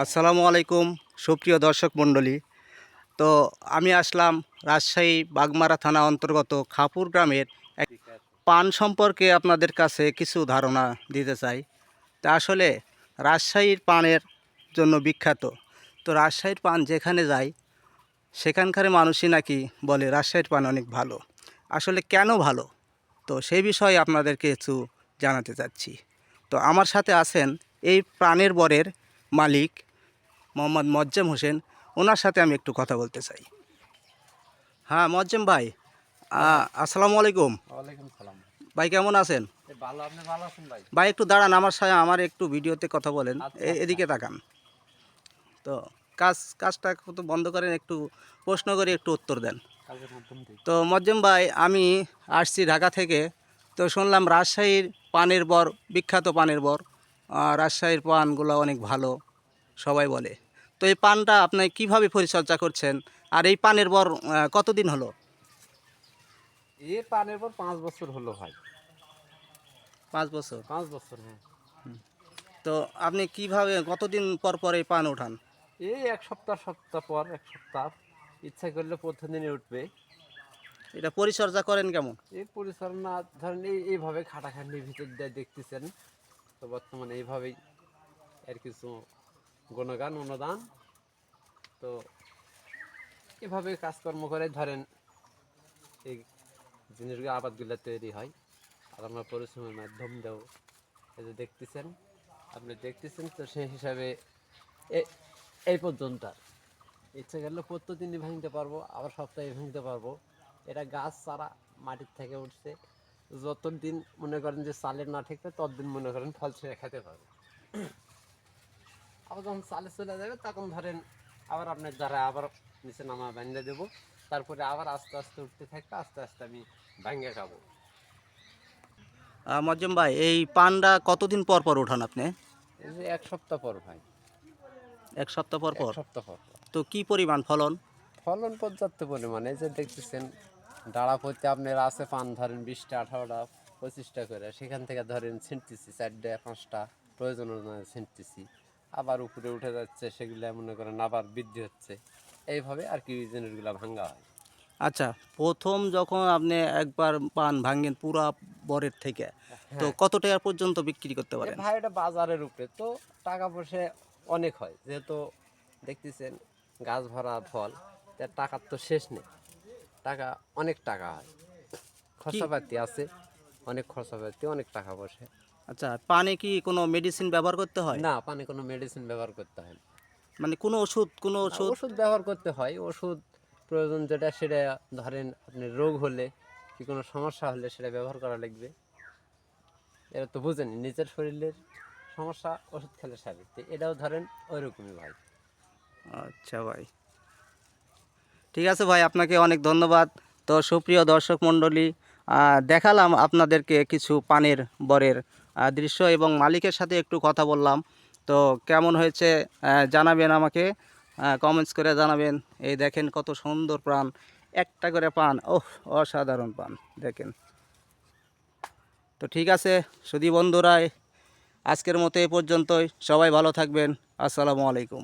আসসালামু আলাইকুম সুপ্রিয় দর্শক মণ্ডলী। তো আমি আসলাম রাজশাহী বাগমারা থানা অন্তর্গত খাপুর গ্রামের এক পান সম্পর্কে আপনাদের কাছে কিছু ধারণা দিতে চাই। তা আসলে রাজশাহীর পানের জন্য বিখ্যাত। তো রাজশাহীর পান যেখানে যায় সেখানকার মানুষই নাকি বলে রাজশাহীর পান অনেক ভালো। আসলে কেন ভালো, তো সেই বিষয়ে আপনাদেরকে কিছু জানাতে চাচ্ছি। তো আমার সাথে আছেন এই পানের বরের মালিক মোহাম্মদ মোয়াজ্জেম হোসেন। ওনার সাথে আমি একটু কথা বলতে চাই। হ্যাঁ মোয়াজ্জেম ভাই, আসসালামু আলাইকুম। ওয়ালাইকুম সালাম। ভাই কেমন আছেন? ভালো, আপনি ভালো আছেন ভাই? ভাই একটু দাঁড়ান, আমার একটু ভিডিওতে কথা বলেন। আচ্ছা, আচ্ছা। এদিকে তাকান। তো কাজটা তো বন্ধ করেন, একটু প্রশ্ন করে একটু উত্তর দেন। কাজের মাধ্যম থেকে। তো মোয়াজ্জেম ভাই, আমি আসছি ঢাকা থেকে। তো শুনলাম রাজশাহীর পানের বর বিখ্যাত, পানের বর। রাজশাহীর পানগুলো অনেক ভালো সবাই বলে। তো এই পানটা আপনি কিভাবে পরিচর্যা করছেন, আর এই পানের বর কতদিন হলো? এ পানের পর 5 বছর হলো ভাই। 5 বছর। 5 বছর, হ্যাঁ। তো আপনি কিভাবে কতদিন পর পর এই পান ওঠান? এই এক সপ্তাহ সপ্তাহ পর, এক সপ্তাহ ইচ্ছা করলে প্রথম দিনে উঠবে। এটা পরিচর্যা করেন কেমন? এই পরিচালনা ধরেন এইভাবে খাটাখাটনির ভিতর দিয়ে দেখতেছেন। তো বর্তমানে এইভাবেই এর কিছু গুণগান অনুদান। তো এভাবে কাজকর্ম করে ধরেন এই জিনিসগুলো, আবাদগুলো তৈরি হয়। আর আমরা পরিশ্রমের মাধ্যম দেও। এই যে দেখতেছেন, আপনি দেখতেছেন, তো সেই হিসাবে এই পর্যন্ত ইচ্ছে করলে প্রত্যেকদিনই ভাঙতে পারবো, আবার সপ্তাহে ভাঙতে পারবো। এটা গাছ চারা মাটির থেকে উঠছে। যতদিন মনে করেন যে চালের না ঠিকবে, ততদিন মনে করেন ফল ছেড়ে খেতে পারবে। আবার যখন চালে চলে যাবে, তখন ধরেন আবার আপনার দ্বারা আবার নিচে নামা বান্ধে দেবো। তারপরে আবার আস্তে আস্তে উঠতে থাকবে, আস্তে আস্তে আমি ভাঙে খাবো। মোয়াজ্জেম ভাই, এই পানটা কতদিন পর পর ওঠান আপনি? এই যে এক সপ্তাহ পর ভাই। 1 সপ্তাহ পর এক পর। সপ্তাহ পর পর। তো কি পরিমাণ ফলন? ফলন পর্যাপ্ত পরিমাণে। এই যে দেখতেছেন, ডাড়া প্রতি আপনার আছে পান ধরেন 20টা 18টা 25টা করে। সেখান থেকে ধরেন ছিঁড়তেছি 4টা 5টা, প্রয়োজন অনুযায়ী ছিঁড়তেছি। আবার উপরে উঠে যাচ্ছে, সেগুলো মনে করেন আবার বৃদ্ধি হচ্ছে। এইভাবে আর কি জিনিসগুলো ভাঙা হয়। আচ্ছা, প্রথম যখন আপনি একবার পান ভাঙেন পুরা বরের থেকে, তো হ্যাঁ, কত টাকা পর্যন্ত বিক্রি করতে এ পারেন? ভাই এটা বাজারের উপরে তো টাকা পয়সা অনেক হয়। যেহেতু দেখতেছেন গাছ ভরা ফল, তার টাকার তো শেষ নেই। টাকা, অনেক টাকা হয়। কি খরচাপাতি আছে, অনেক খরচাপাতি, অনেক টাকা পয়সা। আচ্ছা, পানে কি কোনো মেডিসিন ব্যবহার করতে হয়? না, পানি কোনো মেডিসিন ব্যবহার করতে হয় না। মানে কোনো না, ওষুধ? ওষুধ ব্যবহার করতে হয়। ওষুধ প্রয়োজন যেটা, সেটা ধরেন আপনি রোগ হলে কি কোনো সমস্যা হলে সেটা ব্যবহার করা লাগবে। এটা তো বুঝেনি, নিজের শরীরের সমস্যা ওষুধ খেলে সারে। তো এটাও ধরেন ওই রকমই ভাই। আচ্ছা ভাই, ঠিক আছে ভাই, আপনাকে অনেক ধন্যবাদ। তো সুপ্রিয় দর্শক মণ্ডলী, দেখালাম আপনাদেরকে কিছু পানের বরের দৃশ্য, এবং মালিকের সাথে একটু কথা বললাম। তো কেমন হয়েছে জানাবেন আমাকে, কমেন্টস করে জানাবেন। এই দেখেন কত সুন্দর পান, একটা করে পান, ওহ অসাধারণ পান দেখেন। তো ঠিক আছে সুধী বন্ধুরা, আজকের মতো এ পর্যন্তই। সবাই ভালো থাকবেন। আসসালামু আলাইকুম।